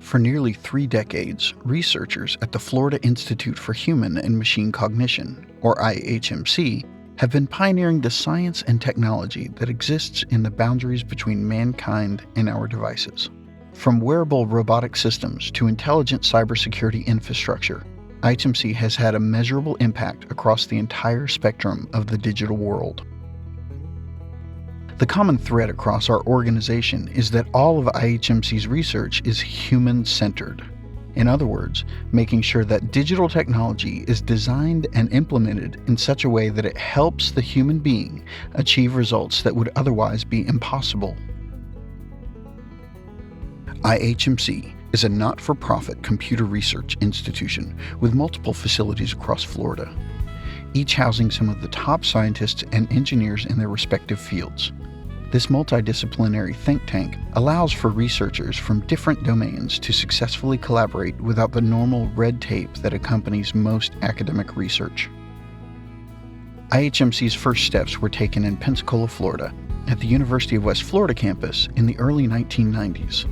For nearly 3 decades, researchers at the Florida Institute for Human and Machine Cognition, or IHMC, have been pioneering the science and technology that exists in the boundaries between mankind and our devices. From wearable robotic systems to intelligent cybersecurity infrastructure, IHMC has had a measurable impact across the entire spectrum of the digital world. The common thread across our organization is that all of IHMC's research is human-centered. In other words, making sure that digital technology is designed and implemented in such a way that it helps the human being achieve results that would otherwise be impossible. IHMC is a not-for-profit computer research institution with multiple facilities across Florida, each housing some of the top scientists and engineers in their respective fields. This multidisciplinary think tank allows for researchers from different domains to successfully collaborate without the normal red tape that accompanies most academic research. IHMC's first steps were taken in Pensacola, Florida, at the University of West Florida campus in the early 1990s.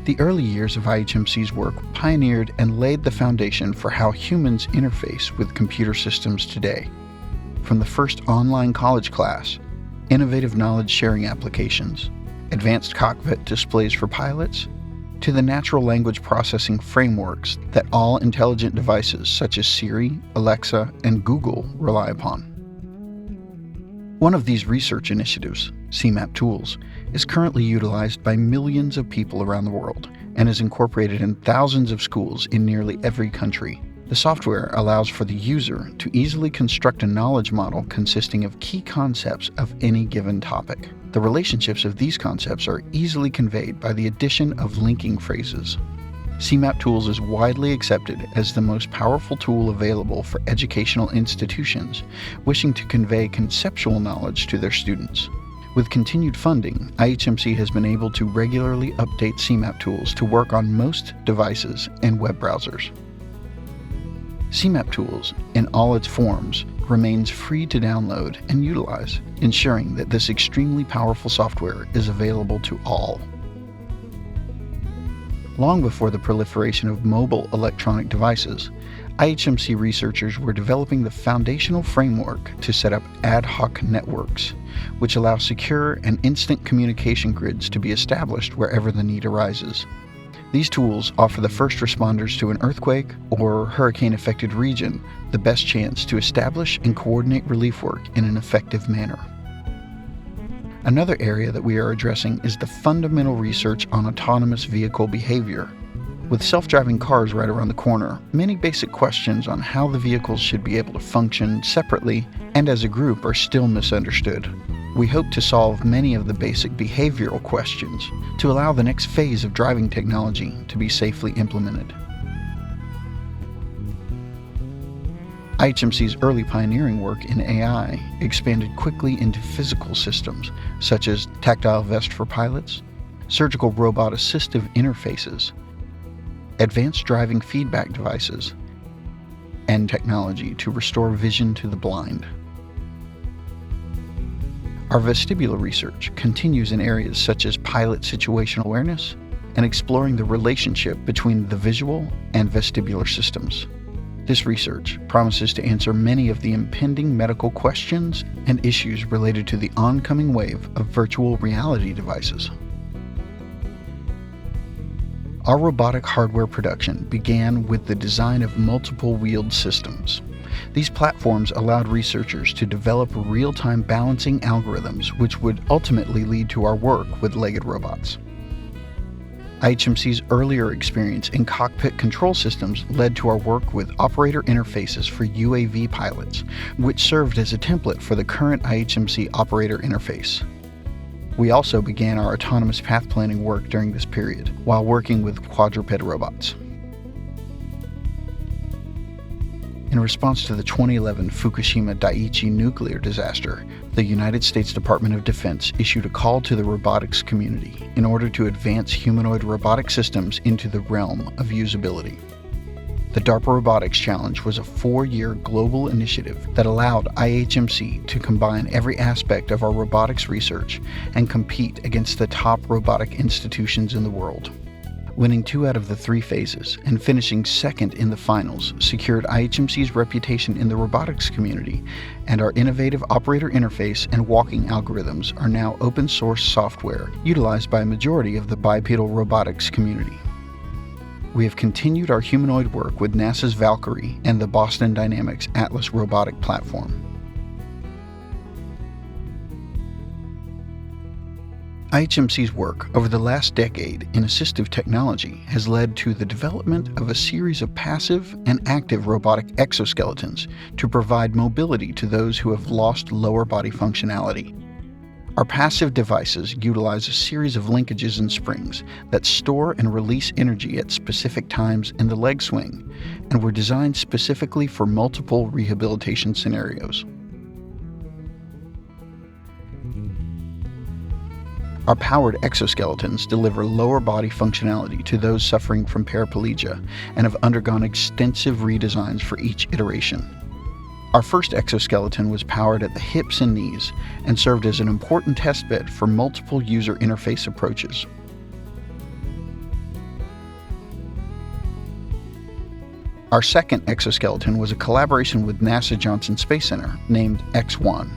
The early years of IHMC's work pioneered and laid the foundation for how humans interface with computer systems today. From the first online college class, innovative knowledge-sharing applications, advanced cockpit displays for pilots, to the natural language processing frameworks that all intelligent devices such as Siri, Alexa, and Google rely upon. One of these research initiatives, CMAP Tools, is currently utilized by millions of people around the world and is incorporated in thousands of schools in nearly every country. The software allows for the user to easily construct a knowledge model consisting of key concepts of any given topic. The relationships of these concepts are easily conveyed by the addition of linking phrases. CMAP Tools is widely accepted as the most powerful tool available for educational institutions wishing to convey conceptual knowledge to their students. With continued funding, IHMC has been able to regularly update CMAP Tools to work on most devices and web browsers. CMAP Tools, in all its forms, remains free to download and utilize, ensuring that this extremely powerful software is available to all. Long before the proliferation of mobile electronic devices, IHMC researchers were developing the foundational framework to set up ad hoc networks, which allow secure and instant communication grids to be established wherever the need arises. These tools offer the first responders to an earthquake or hurricane-affected region the best chance to establish and coordinate relief work in an effective manner. Another area that we are addressing is the fundamental research on autonomous vehicle behavior. With self-driving cars right around the corner, many basic questions on how the vehicles should be able to function separately and as a group are still misunderstood. We hope to solve many of the basic behavioral questions to allow the next phase of driving technology to be safely implemented. IHMC's early pioneering work in AI expanded quickly into physical systems, such as tactile vest for pilots, surgical robot assistive interfaces, advanced driving feedback devices, and technology to restore vision to the blind. Our vestibular research continues in areas such as pilot situational awareness and exploring the relationship between the visual and vestibular systems. This research promises to answer many of the impending medical questions and issues related to the oncoming wave of virtual reality devices. Our robotic hardware production began with the design of multiple-wheeled systems. These platforms allowed researchers to develop real-time balancing algorithms which would ultimately lead to our work with legged robots. IHMC's earlier experience in cockpit control systems led to our work with operator interfaces for UAV pilots, which served as a template for the current IHMC operator interface. We also began our autonomous path planning work during this period, while working with quadruped robots. In response to the 2011 Fukushima Daiichi nuclear disaster, the United States Department of Defense issued a call to the robotics community in order to advance humanoid robotic systems into the realm of usability. The DARPA Robotics Challenge was a 4-year global initiative that allowed IHMC to combine every aspect of our robotics research and compete against the top robotic institutions in the world. Winning 2 out of the 3 phases and finishing second in the finals secured IHMC's reputation in the robotics community, and our innovative operator interface and walking algorithms are now open source software utilized by a majority of the bipedal robotics community. We have continued our humanoid work with NASA's Valkyrie and the Boston Dynamics Atlas robotic platform. IHMC's work over the last decade in assistive technology has led to the development of a series of passive and active robotic exoskeletons to provide mobility to those who have lost lower body functionality. Our passive devices utilize a series of linkages and springs that store and release energy at specific times in the leg swing, and were designed specifically for multiple rehabilitation scenarios. Our powered exoskeletons deliver lower body functionality to those suffering from paraplegia and have undergone extensive redesigns for each iteration. Our first exoskeleton was powered at the hips and knees and served as an important testbed for multiple user interface approaches. Our second exoskeleton was a collaboration with NASA Johnson Space Center named X1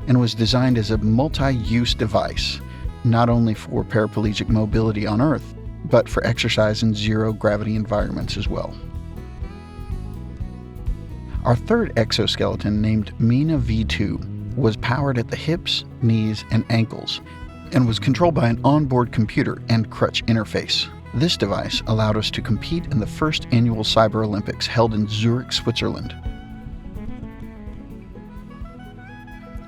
and was designed as a multi-use device, not only for paraplegic mobility on Earth, but for exercise in zero-gravity environments as well. Our third exoskeleton, named Mina V2, was powered at the hips, knees, and ankles, and was controlled by an onboard computer and crutch interface. This device allowed us to compete in the first annual Cyber Olympics held in Zurich, Switzerland.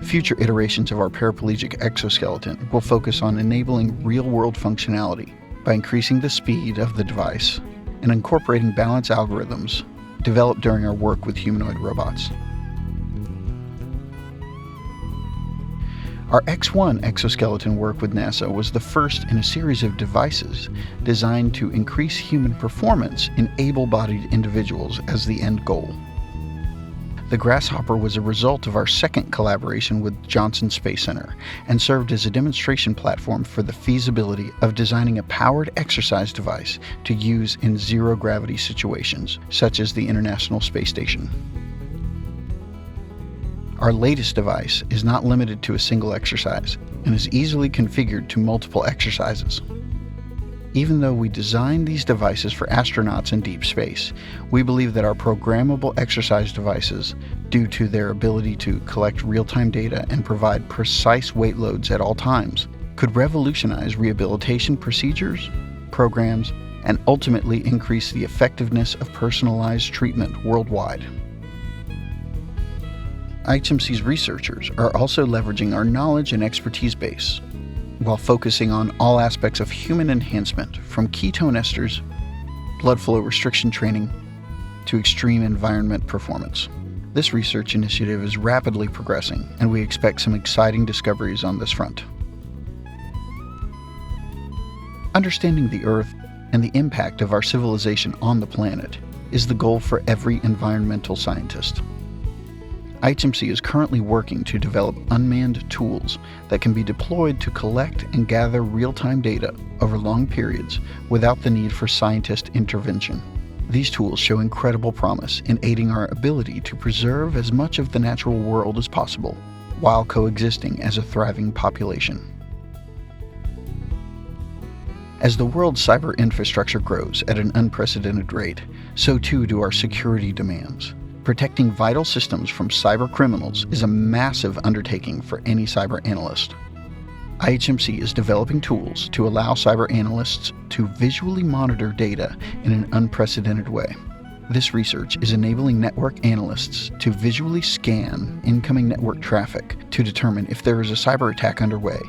Future iterations of our paraplegic exoskeleton will focus on enabling real-world functionality by increasing the speed of the device and incorporating balance algorithms developed during our work with humanoid robots. Our X1 exoskeleton work with NASA was the first in a series of devices designed to increase human performance in able-bodied individuals as the end goal. The Grasshopper was a result of our second collaboration with Johnson Space Center and served as a demonstration platform for the feasibility of designing a powered exercise device to use in zero-gravity situations, such as the International Space Station. Our latest device is not limited to a single exercise and is easily configured to multiple exercises. Even though we designed these devices for astronauts in deep space, we believe that our programmable exercise devices, due to their ability to collect real-time data and provide precise weight loads at all times, could revolutionize rehabilitation procedures, programs, and ultimately increase the effectiveness of personalized treatment worldwide. IHMC's researchers are also leveraging our knowledge and expertise base while focusing on all aspects of human enhancement, from ketone esters, blood flow restriction training, to extreme environment performance. This research initiative is rapidly progressing, and we expect some exciting discoveries on this front. Understanding the Earth and the impact of our civilization on the planet is the goal for every environmental scientist. IHMC is currently working to develop unmanned tools that can be deployed to collect and gather real-time data over long periods without the need for scientist intervention. These tools show incredible promise in aiding our ability to preserve as much of the natural world as possible while coexisting as a thriving population. As the world's cyber infrastructure grows at an unprecedented rate, so too do our security demands. Protecting vital systems from cyber criminals is a massive undertaking for any cyber analyst. IHMC is developing tools to allow cyber analysts to visually monitor data in an unprecedented way. This research is enabling network analysts to visually scan incoming network traffic to determine if there is a cyber attack underway,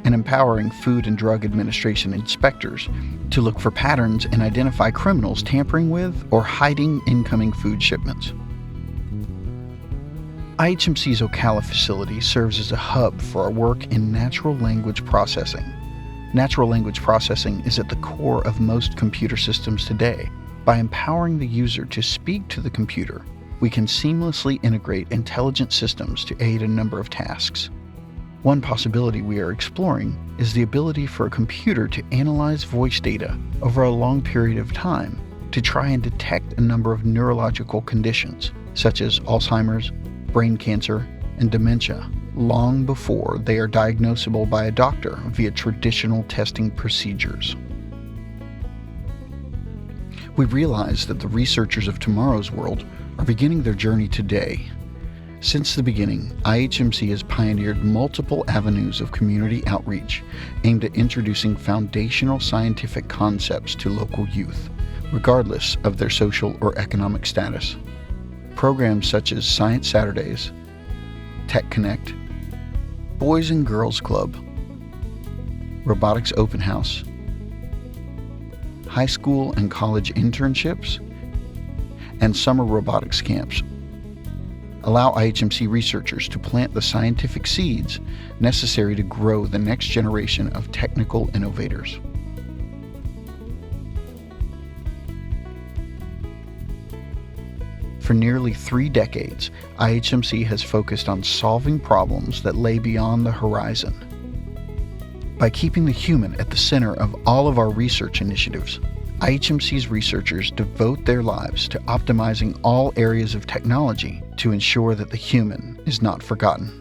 and empowering Food and Drug Administration inspectors to look for patterns and identify criminals tampering with or hiding incoming food shipments. IHMC's Ocala facility serves as a hub for our work in natural language processing. Natural language processing is at the core of most computer systems today. By empowering the user to speak to the computer, we can seamlessly integrate intelligent systems to aid a number of tasks. One possibility we are exploring is the ability for a computer to analyze voice data over a long period of time to try and detect a number of neurological conditions, such as Alzheimer's, brain cancer, and dementia, long before they are diagnosable by a doctor via traditional testing procedures. We realize that the researchers of tomorrow's world are beginning their journey today. Since the beginning, IHMC has pioneered multiple avenues of community outreach aimed at introducing foundational scientific concepts to local youth, regardless of their social or economic status. Programs such as Science Saturdays, Tech Connect, Boys and Girls Club, Robotics Open House, high school and college internships, and summer robotics camps allow IHMC researchers to plant the scientific seeds necessary to grow the next generation of technical innovators. For nearly 3 decades, IHMC has focused on solving problems that lay beyond the horizon. By keeping the human at the center of all of our research initiatives, IHMC's researchers devote their lives to optimizing all areas of technology to ensure that the human is not forgotten.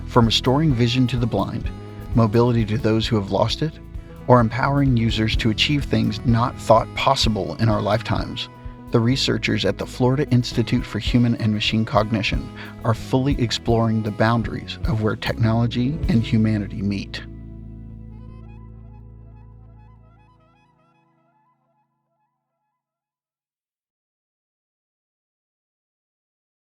From restoring vision to the blind, mobility to those who have lost it, or empowering users to achieve things not thought possible in our lifetimes, the researchers at the Florida Institute for Human and Machine Cognition are fully exploring the boundaries of where technology and humanity meet.